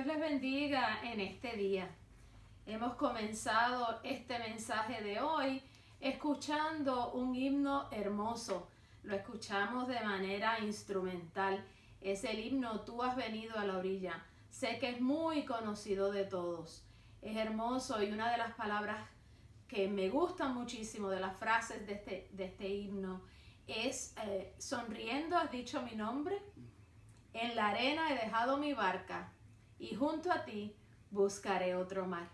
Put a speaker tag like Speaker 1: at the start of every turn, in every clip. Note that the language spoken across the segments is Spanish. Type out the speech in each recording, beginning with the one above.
Speaker 1: les bendiga en este día. Hemos comenzado este mensaje de hoy escuchando un himno hermoso. Lo escuchamos de manera instrumental. Es el himno Tú has venido a la orilla. Sé que es muy conocido de todos. Es hermoso y una de las palabras que me gustan muchísimo de las frases de este himno es sonriendo has dicho mi nombre, en la arena he dejado mi barca y junto a ti buscaré otro mar.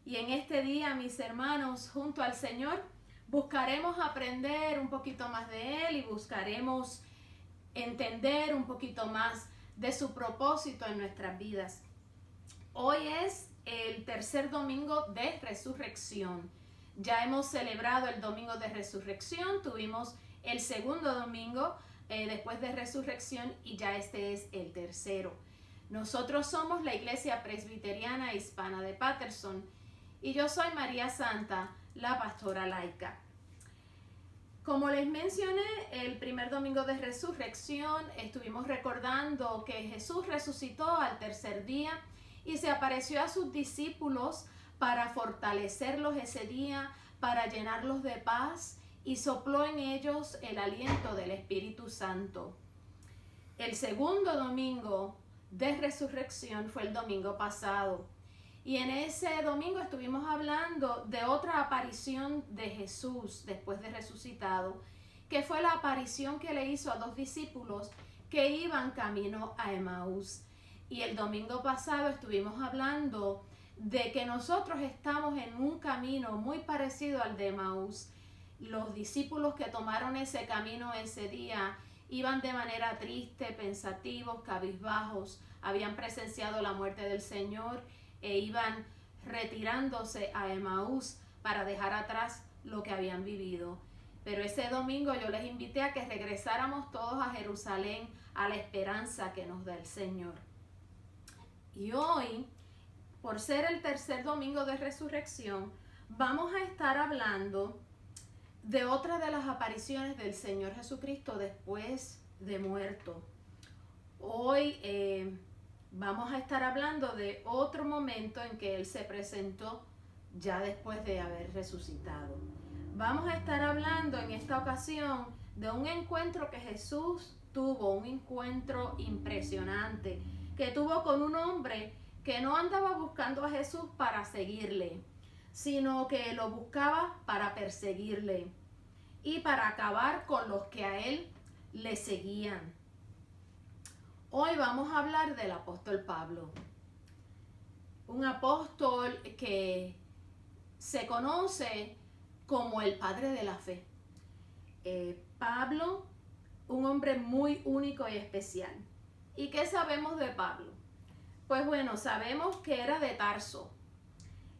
Speaker 1: Y en este día, mis hermanos, junto al Señor, buscaremos aprender un poquito más de Él y buscaremos entender un poquito más de su propósito en nuestras vidas. Hoy es el tercer domingo de resurrección. Ya hemos celebrado el domingo de resurrección, tuvimos el segundo domingo después de resurrección y ya este es el tercero. Nosotros somos la Iglesia Presbiteriana Hispana de Patterson y yo soy María Santa, la pastora laica. Como les mencioné, el primer domingo de resurrección estuvimos recordando que Jesús resucitó al tercer día y se apareció a sus discípulos para fortalecerlos ese día, para llenarlos de paz y sopló en ellos el aliento del Espíritu Santo. El segundo domingo de resurrección fue el domingo pasado y en ese domingo estuvimos hablando de otra aparición de Jesús después de resucitado, que fue la aparición que le hizo a dos discípulos que iban camino a Emaús. Y el domingo pasado estuvimos hablando de que nosotros estamos en un camino muy parecido al de Emaús. Los discípulos que tomaron ese camino ese día iban de manera triste, pensativos, cabizbajos, habían presenciado la muerte del Señor e iban retirándose a Emaús para dejar atrás lo que habían vivido. Pero ese domingo yo les invité a que regresáramos todos a Jerusalén, a la esperanza que nos da el Señor. Y hoy, por ser el tercer domingo de resurrección, vamos a estar hablando de otra de las apariciones del Señor Jesucristo después de muerto. Hoy vamos a estar hablando de otro momento en que Él se presentó ya después de haber resucitado. Vamos a estar hablando en esta ocasión de un encuentro que Jesús tuvo, un encuentro impresionante que tuvo con un hombre que no andaba buscando a Jesús para seguirle, sino que lo buscaba para perseguirle y para acabar con los que a él le seguían. Hoy vamos a hablar del apóstol Pablo, un apóstol que se conoce como el padre de la fe. Pablo, un hombre muy único y especial. ¿Y qué sabemos de Pablo? Pues bueno, sabemos que era de Tarso.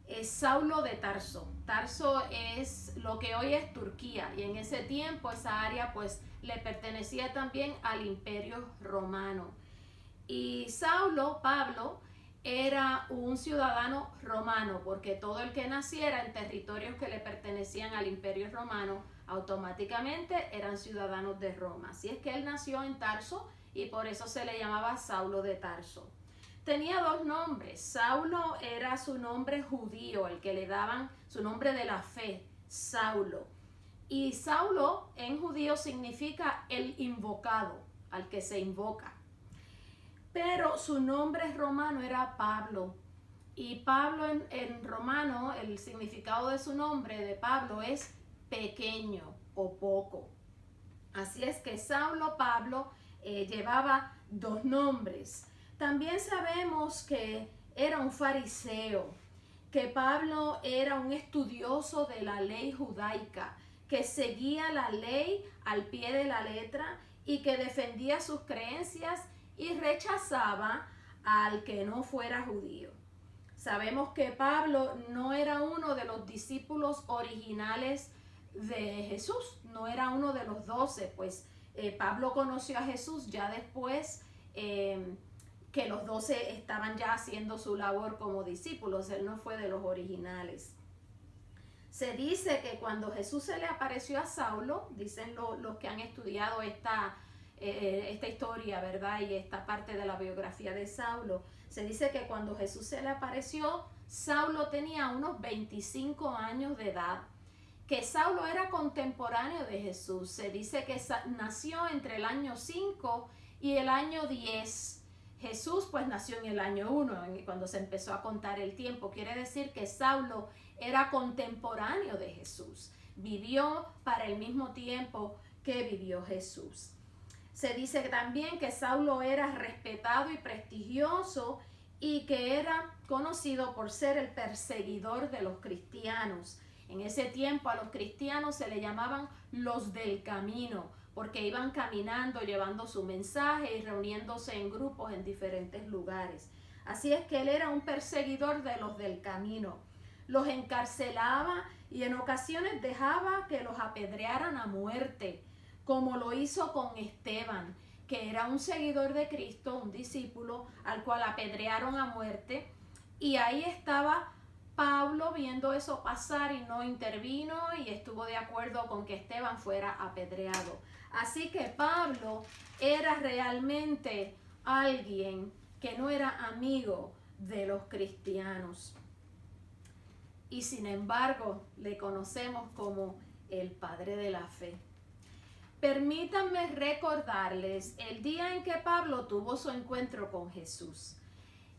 Speaker 1: Es Saulo de Tarso. Tarso es lo que hoy es Turquía y en ese tiempo esa área pues le pertenecía también al Imperio Romano. Y Saulo, Pablo, era un ciudadano romano porque todo el que naciera en territorios que le pertenecían al Imperio Romano automáticamente eran ciudadanos de Roma. Así es que él nació en Tarso y por eso se le llamaba Saulo de Tarso. Tenía dos nombres. Saulo era su nombre judío, el que le daban su nombre de la fe, Saulo. Y Saulo en judío significa el invocado, al que se invoca. Pero su nombre romano era Pablo. Y Pablo en romano, el significado de su nombre de Pablo es pequeño o poco. Así es que Saulo, Pablo, llevaba dos nombres. También sabemos que era un fariseo, que Pablo era un estudioso de la ley judaica, que seguía la ley al pie de la letra y que defendía sus creencias y rechazaba al que no fuera judío. Sabemos que Pablo no era uno de los discípulos originales de Jesús, no era uno de los 12, pues Pablo conoció a Jesús ya después que los 12 estaban ya haciendo su labor como discípulos, él no fue de los originales. Se dice que cuando Jesús se le apareció a Saulo, dicen los que han estudiado esta historia, ¿verdad? Y esta parte de la biografía de Saulo, Se dice que cuando Jesús se le apareció, Saulo tenía unos 25 años de edad, que Saulo era contemporáneo de Jesús. Se dice que nació entre el año 5 y el año 10. Jesús pues nació en el año 1, cuando se empezó a contar el tiempo. Quiere decir que Saulo era contemporáneo de Jesús. Vivió para el mismo tiempo que vivió Jesús. Se dice también que Saulo era respetado y prestigioso y que era conocido por ser el perseguidor de los cristianos. En ese tiempo a los cristianos se le llamaban los del camino, porque iban caminando, llevando su mensaje y reuniéndose en grupos en diferentes lugares. Así es que él era un perseguidor de los del camino. Los encarcelaba y en ocasiones dejaba que los apedrearan a muerte, como lo hizo con Esteban, que era un seguidor de Cristo, un discípulo al cual apedrearon a muerte. Y ahí estaba Pablo viendo eso pasar y no intervino y estuvo de acuerdo con que Esteban fuera apedreado. Así que Pablo era realmente alguien que no era amigo de los cristianos. Y sin embargo, le conocemos como el padre de la fe. Permítanme recordarles el día en que Pablo tuvo su encuentro con Jesús.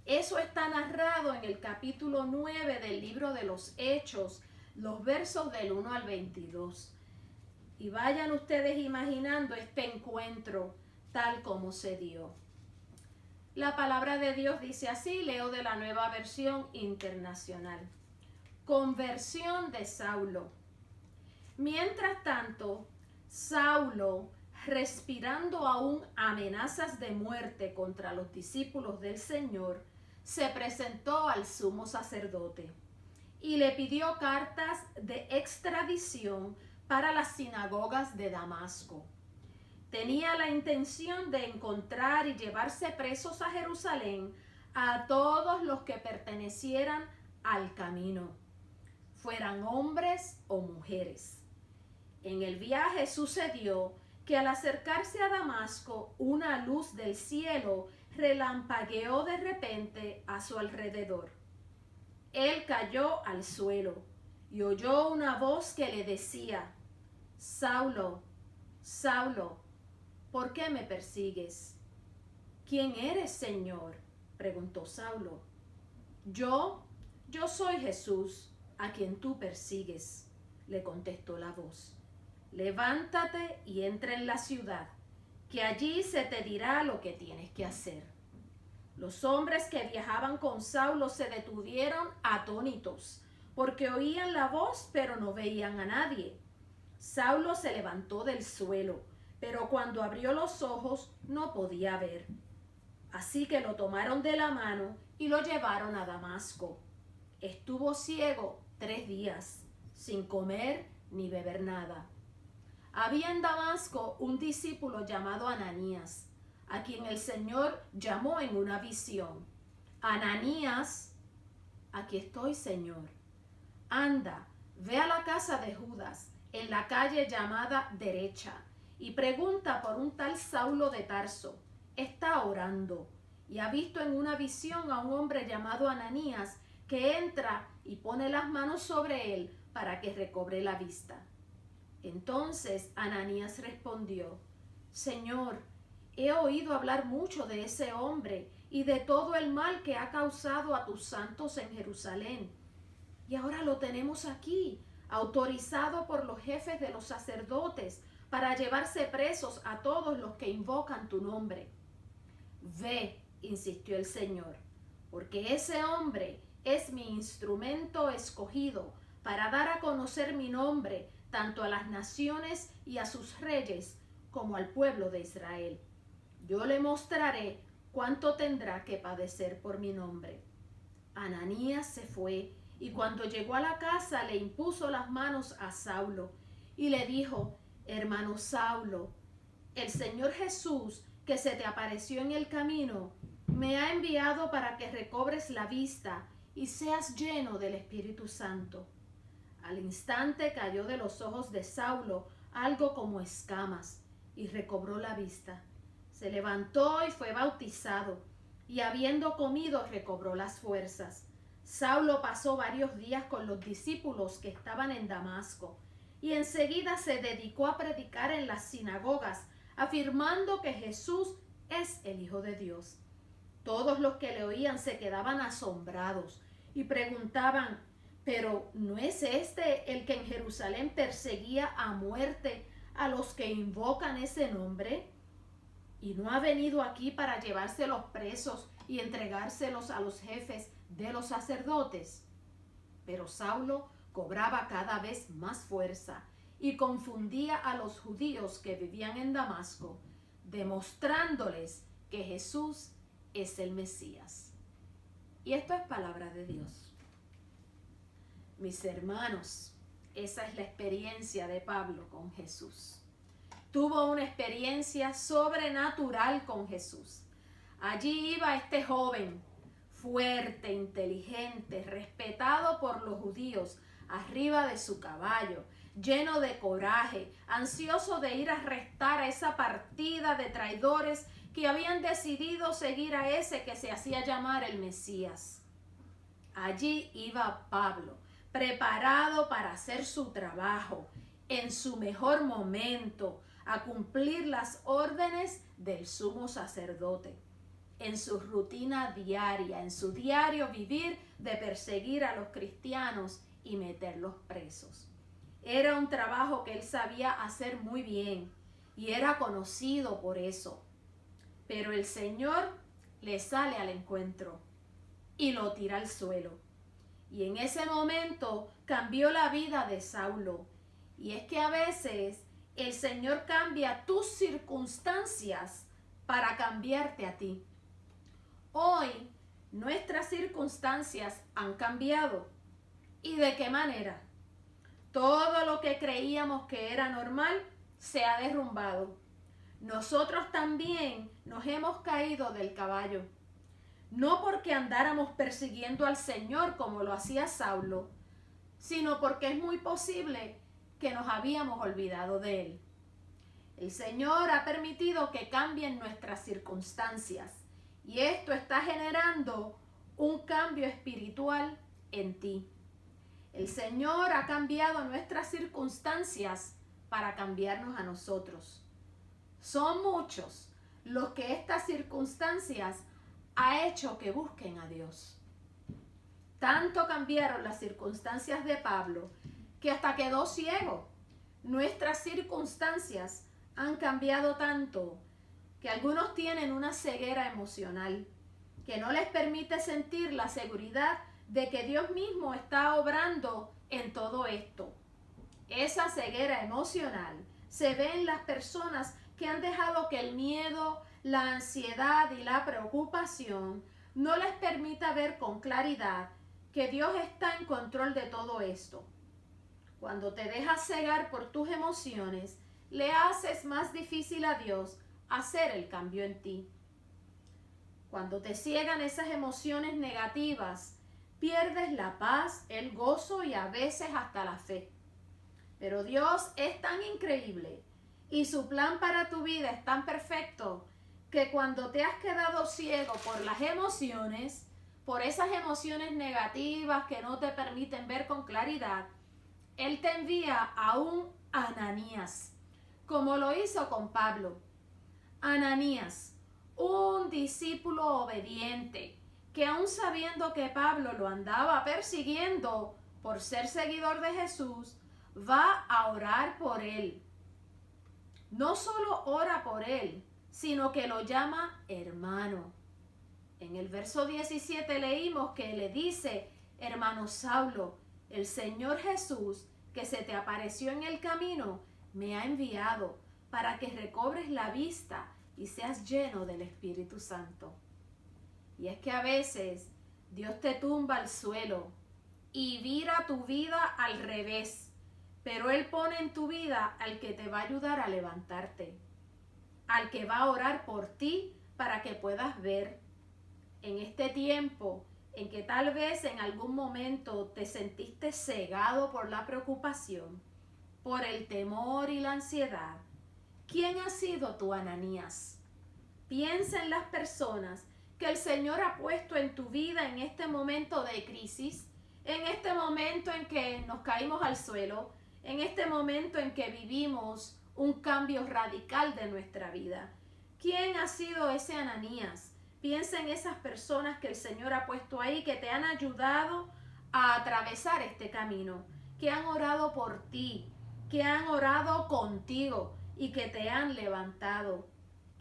Speaker 1: Eso está narrado en el capítulo 9 del libro de los Hechos, los versos del 1 al 22. Y vayan ustedes imaginando este encuentro tal como se dio. La palabra de Dios dice así, leo de la Nueva Versión Internacional. Conversión de Saulo. Mientras tanto, Saulo, respirando aún amenazas de muerte contra los discípulos del Señor, se presentó al sumo sacerdote y le pidió cartas de extradición para las sinagogas de Damasco. Tenía la intención de encontrar y llevarse presos a Jerusalén a todos los que pertenecieran al camino, fueran hombres o mujeres. En el viaje sucedió que al acercarse a Damasco, una luz del cielo relampagueó de repente a su alrededor. Él cayó al suelo y oyó una voz que le decía: Saulo, Saulo, ¿por qué me persigues? ¿Quién eres, Señor?, preguntó Saulo. Yo soy Jesús, a quien tú persigues, le contestó la voz. Levántate y entra en la ciudad, que allí se te dirá lo que tienes que hacer. Los hombres que viajaban con Saulo se detuvieron atónitos, porque oían la voz pero no veían a nadie. Saulo se levantó del suelo, pero cuando abrió los ojos no podía ver. Así que lo tomaron de la mano y lo llevaron a Damasco. Estuvo ciego 3 días, sin comer ni beber nada. Había en Damasco un discípulo llamado Ananías, a quien el Señor llamó en una visión. Ananías, aquí estoy, Señor. Anda, ve a la casa de Judas, en la calle llamada Derecha, y pregunta por un tal Saulo de Tarso. Está orando y ha visto en una visión a un hombre llamado Ananías que entra y pone las manos sobre él para que recobre la vista. Entonces Ananías respondió: Señor, he oído hablar mucho de ese hombre y de todo el mal que ha causado a tus santos en Jerusalén. Y ahora lo tenemos aquí, autorizado por los jefes de los sacerdotes para llevarse presos a todos los que invocan tu nombre. Ve, insistió el Señor, porque ese hombre es mi instrumento escogido para dar a conocer mi nombre tanto a las naciones y a sus reyes como al pueblo de Israel. Yo le mostraré cuánto tendrá que padecer por mi nombre. Ananías se fue y cuando llegó a la casa le impuso las manos a Saulo y le dijo: Hermano Saulo, el Señor Jesús, que se te apareció en el camino, me ha enviado para que recobres la vista y seas lleno del Espíritu Santo. Al instante cayó de los ojos de Saulo algo como escamas y recobró la vista. Se levantó y fue bautizado. y habiendo comido recobró las fuerzas. Saulo pasó varios días con los discípulos que estaban en Damasco, y enseguida se dedicó a predicar en las sinagogas, afirmando que Jesús es el Hijo de Dios. Todos los que le oían se quedaban asombrados y preguntaban: ¿pero no es este el que en Jerusalén perseguía a muerte a los que invocan ese nombre? ¿Y no ha venido aquí para llevárselos presos y entregárselos a los jefes de los sacerdotes? Pero Saulo cobraba cada vez más fuerza y confundía a los judíos que vivían en Damasco, demostrándoles que Jesús es el Mesías. Y esto es palabra de Dios. Mis hermanos, esa es la experiencia de Pablo con Jesús. Tuvo una experiencia sobrenatural con Jesús. Allí iba este joven, fuerte, inteligente, respetado por los judíos, arriba de su caballo, lleno de coraje, ansioso de ir a arrestar a esa partida de traidores que habían decidido seguir a ese que se hacía llamar el Mesías. Allí iba Pablo, preparado para hacer su trabajo, en su mejor momento, a cumplir las órdenes del sumo sacerdote, en su rutina diaria, en su diario vivir de perseguir a los cristianos y meterlos presos. Era un trabajo que él sabía hacer muy bien y era conocido por eso. Pero el Señor le sale al encuentro y lo tira al suelo. Y en ese momento cambió la vida de Saulo. Y es que a veces el Señor cambia tus circunstancias para cambiarte a ti. Hoy nuestras circunstancias han cambiado. ¿Y de qué manera? Todo lo que creíamos que era normal se ha derrumbado. Nosotros también nos hemos caído del caballo. No porque andáramos persiguiendo al Señor como lo hacía Saulo, sino porque es muy posible que nos habíamos olvidado de Él. El Señor ha permitido que cambien nuestras circunstancias y esto está generando un cambio espiritual en ti. El Señor ha cambiado nuestras circunstancias para cambiarnos a nosotros. Son muchos los que estas circunstancias ha hecho que busquen a Dios. Tanto cambiaron las circunstancias de Pablo que hasta quedó ciego. Nuestras circunstancias han cambiado tanto que algunos tienen una ceguera emocional que no les permite sentir la seguridad de que Dios mismo está obrando en todo esto. Esa ceguera emocional se ve en las personas que han dejado que el miedo, la ansiedad y la preocupación no les permita ver con claridad que Dios está en control de todo esto. Cuando te dejas cegar por tus emociones, le haces más difícil a Dios hacer el cambio en ti. Cuando te ciegan esas emociones negativas, pierdes la paz, el gozo y a veces hasta la fe. Pero Dios es tan increíble y su plan para tu vida es tan perfecto que cuando te has quedado ciego por las emociones, por esas emociones negativas que no te permiten ver con claridad, Él te envía a un Ananías, como lo hizo con Pablo. Ananías, un discípulo obediente, que aun sabiendo que Pablo lo andaba persiguiendo por ser seguidor de Jesús, va a orar por él. No solo ora por él, sino que lo llama hermano. En el verso 17 leímos que le dice: hermano Saulo, el Señor Jesús que se te apareció en el camino me ha enviado para que recobres la vista y seas lleno del Espíritu Santo. Y es que a veces Dios te tumba al suelo y vira tu vida al revés, pero Él pone en tu vida al que te va a ayudar a levantarte, al que va a orar por ti para que puedas ver. En este tiempo en que tal vez en algún momento te sentiste cegado por la preocupación, por el temor y la ansiedad, ¿quién ha sido tu Ananías? Piensa en las personas que el Señor ha puesto en tu vida en este momento de crisis, en este momento en que nos caímos al suelo, en este momento en que vivimos un cambio radical de nuestra vida? ¿Quién ha sido ese Ananías? Piensa en esas personas que el Señor ha puesto ahí, que te han ayudado a atravesar este camino, que han orado por ti, que han orado contigo y que te han levantado.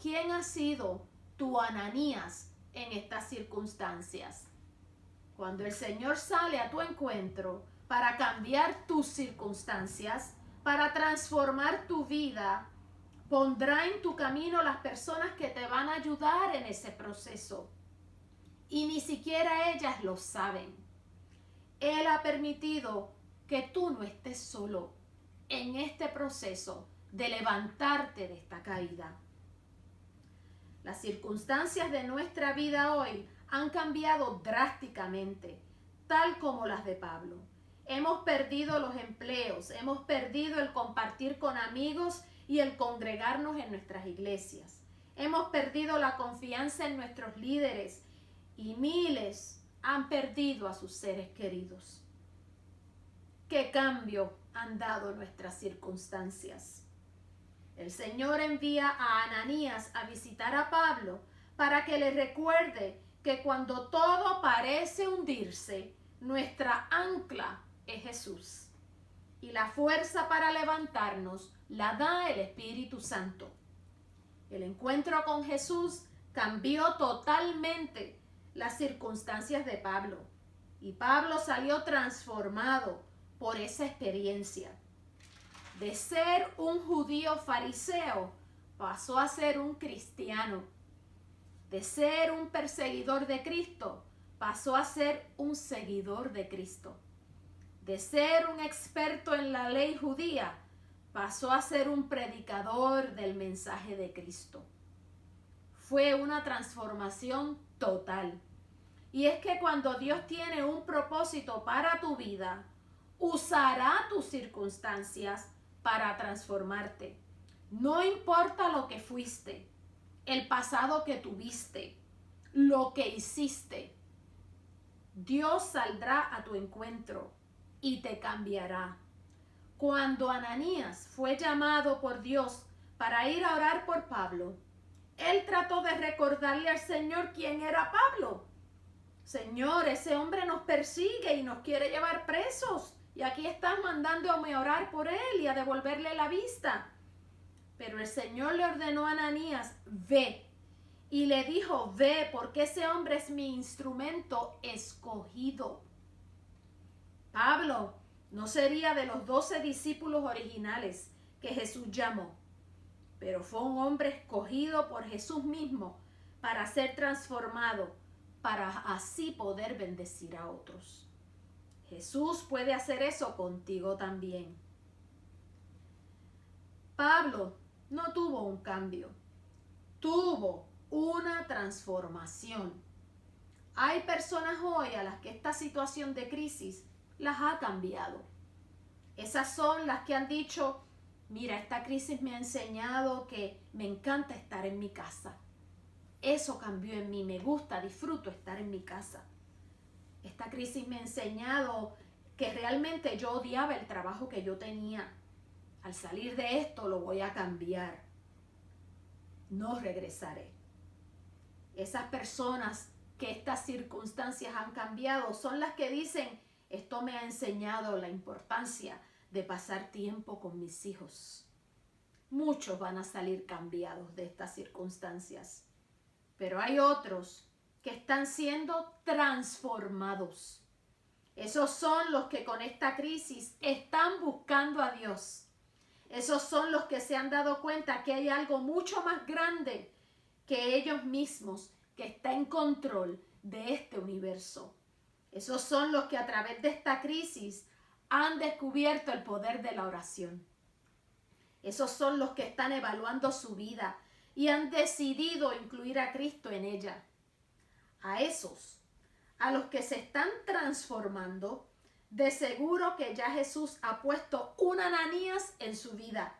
Speaker 1: ¿Quién ha sido tu Ananías en estas circunstancias? Cuando el Señor sale a tu encuentro para cambiar tus circunstancias, para transformar tu vida, pondrá en tu camino las personas que te van a ayudar en ese proceso. Y ni siquiera ellas lo saben. Él ha permitido que tú no estés solo en este proceso de levantarte de esta caída. Las circunstancias de nuestra vida hoy han cambiado drásticamente, tal como las de Pablo. Hemos perdido los empleos, hemos perdido el compartir con amigos y el congregarnos en nuestras iglesias. Hemos perdido la confianza en nuestros líderes y miles han perdido a sus seres queridos. ¿Qué cambio han dado nuestras circunstancias? El Señor envía a Ananías a visitar a Pablo para que le recuerde que cuando todo parece hundirse, nuestra ancla es Jesús. Y la fuerza para levantarnos la da el Espíritu Santo. El encuentro con Jesús cambió totalmente las circunstancias de Pablo. Y Pablo salió transformado por esa experiencia. De ser un judío fariseo, pasó a ser un cristiano. De ser un perseguidor de Cristo, pasó a ser un seguidor de Cristo. De ser un experto en la ley judía, pasó a ser un predicador del mensaje de Cristo. Fue una transformación total. Y es que cuando Dios tiene un propósito para tu vida, usará tus circunstancias para transformarte. No importa lo que fuiste, el pasado que tuviste, lo que hiciste, Dios saldrá a tu encuentro y te cambiará. Cuando Ananías fue llamado por Dios para ir a orar por Pablo, él trató de recordarle al Señor quién era Pablo. Señor, ese hombre nos persigue y nos quiere llevar presos. Y aquí estás mandándome a orar por él y a devolverle la vista. Pero el Señor le ordenó a Ananías, ve. Y le dijo, ve, porque ese hombre es mi instrumento escogido. Pablo no sería de los 12 discípulos originales que Jesús llamó, pero fue un hombre escogido por Jesús mismo para ser transformado, para así poder bendecir a otros. Jesús puede hacer eso contigo también. Pablo no tuvo un cambio, tuvo una transformación. Hay personas hoy a las que esta situación de crisis las ha cambiado. Esas son las que han dicho, mira, esta crisis me ha enseñado que me encanta estar en mi casa. Eso cambió en mí, me gusta, disfruto estar en mi casa. Esta crisis me ha enseñado que realmente yo odiaba el trabajo que yo tenía. Al salir de esto lo voy a cambiar. No regresaré. Esas personas que estas circunstancias han cambiado son las que dicen, esto me ha enseñado la importancia de pasar tiempo con mis hijos. Muchos van a salir cambiados de estas circunstancias, pero hay otros que están siendo transformados. Esos son los que con esta crisis están buscando a Dios. Esos son los que se han dado cuenta que hay algo mucho más grande que ellos mismos, que está en control de este universo. Esos son los que a través de esta crisis han descubierto el poder de la oración. Esos son los que están evaluando su vida y han decidido incluir a Cristo en ella. A esos, a los que se están transformando, de seguro que ya Jesús ha puesto un Ananías en su vida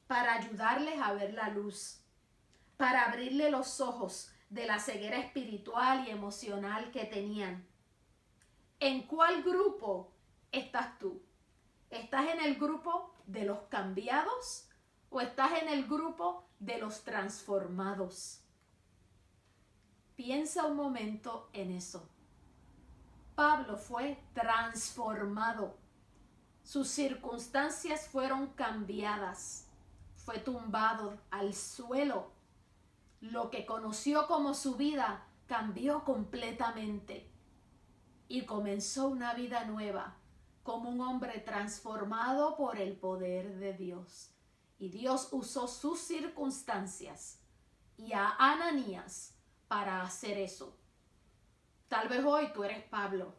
Speaker 1: para ayudarles a ver la luz, para abrirle los ojos de la ceguera espiritual y emocional que tenían. ¿En cuál grupo estás tú? ¿Estás en el grupo de los cambiados o estás en el grupo de los transformados? Piensa un momento en eso. Pablo fue transformado. Sus circunstancias fueron cambiadas. Fue tumbado al suelo. Lo que conoció como su vida cambió completamente y comenzó una vida nueva como un hombre transformado por el poder de Dios. Y Dios usó sus circunstancias y a Ananías para hacer eso. Tal vez hoy tú eres Pablo,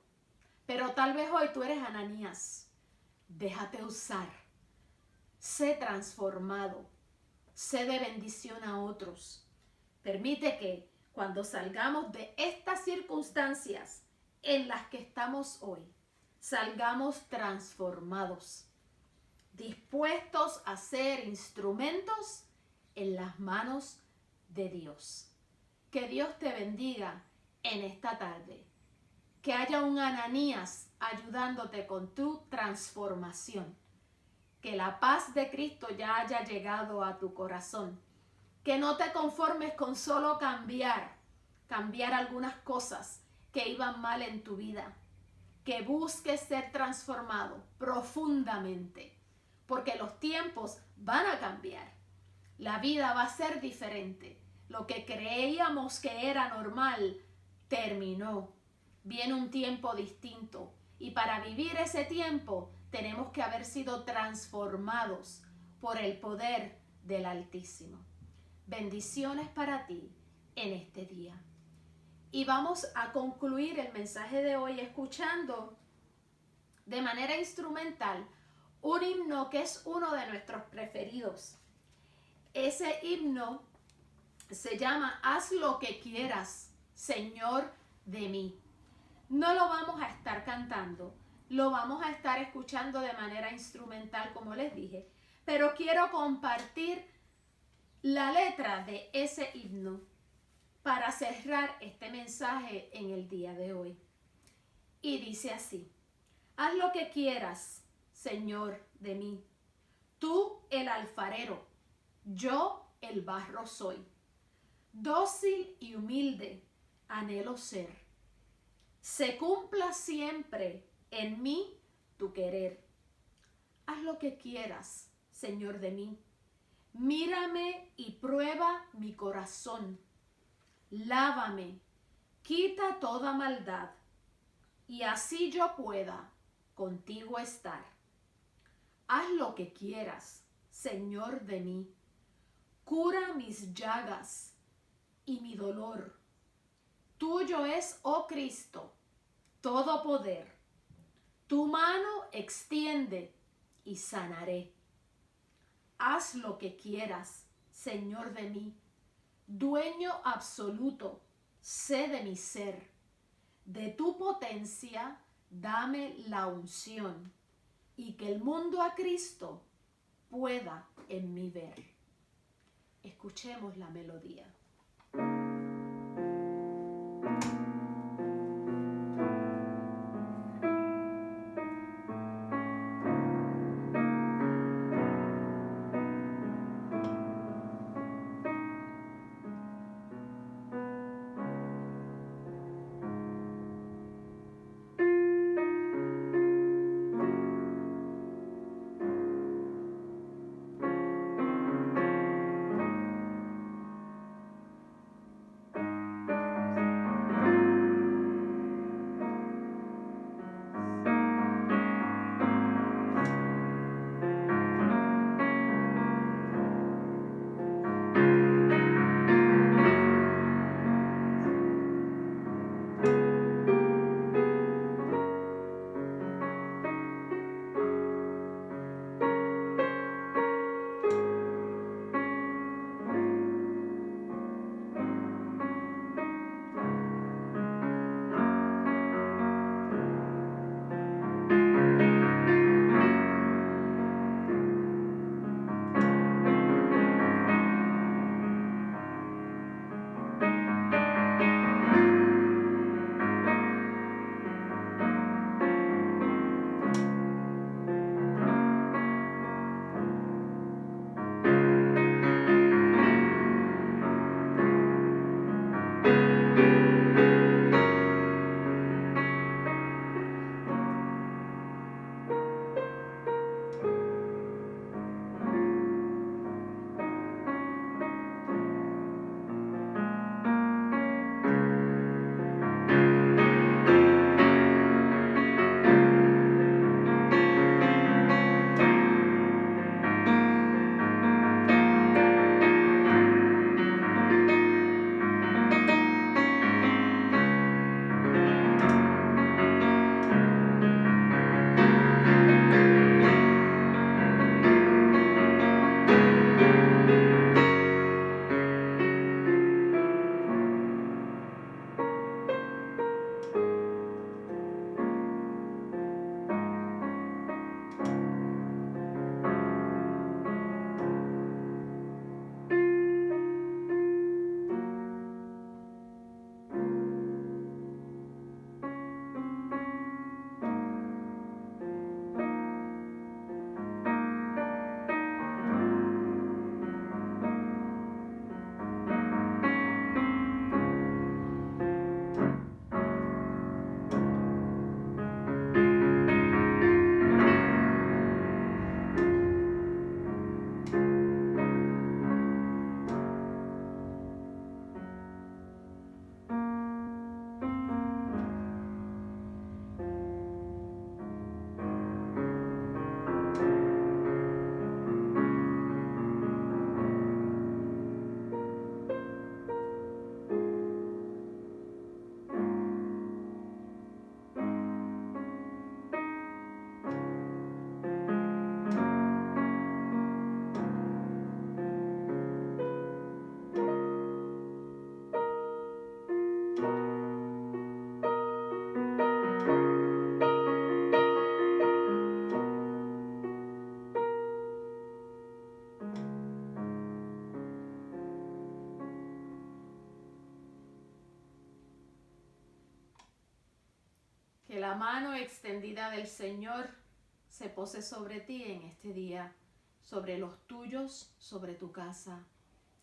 Speaker 1: pero tal vez hoy tú eres Ananías. Déjate usar. Sé transformado. Sé de bendición a otros. Permite que cuando salgamos de estas circunstancias en las que estamos hoy, salgamos transformados, dispuestos a ser instrumentos en las manos de Dios. Que Dios te bendiga en esta tarde. Que haya un Ananías ayudándote con tu transformación. Que la paz de Cristo ya haya llegado a tu corazón. Que no te conformes con solo cambiar algunas cosas que iban mal en tu vida. Que busques ser transformado profundamente, porque los tiempos van a cambiar. La vida va a ser diferente. Lo que creíamos que era normal terminó. Viene un tiempo distinto y para vivir ese tiempo tenemos que haber sido transformados por el poder del Altísimo. Bendiciones para ti en este día. Y vamos a concluir el mensaje de hoy escuchando de manera instrumental un himno que es uno de nuestros preferidos. Ese himno se llama Haz lo que quieras, Señor de mí. No lo vamos a estar cantando, lo vamos a estar escuchando de manera instrumental, como les dije, pero quiero compartir la letra de ese himno para cerrar este mensaje en el día de hoy. Y dice así: haz lo que quieras, Señor de mí. Tú el alfarero, yo el barro soy. Dócil y humilde anhelo ser. Se cumpla siempre en mí tu querer. Haz lo que quieras, Señor de mí. Mírame y prueba mi corazón. Lávame, quita toda maldad, y así yo pueda contigo estar. Haz lo que quieras, Señor de mí. Cura mis llagas y mi dolor. Tuyo es, oh Cristo, todo poder. Tu mano extiende y sanaré. Haz lo que quieras, Señor de mí. Dueño absoluto, sé de mi ser. De tu potencia, dame la unción, y que el mundo a Cristo pueda en mí ver. Escuchemos la melodía. la mano extendida del Señor se pose sobre ti en este día, sobre los tuyos, sobre tu casa.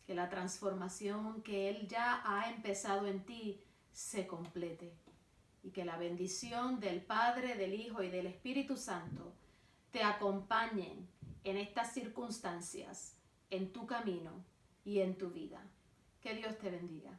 Speaker 1: Que la transformación que Él ya ha empezado en ti se complete. Y que la bendición del Padre, del Hijo y del Espíritu Santo te acompañen en estas circunstancias, en tu camino y en tu vida. Que Dios te bendiga.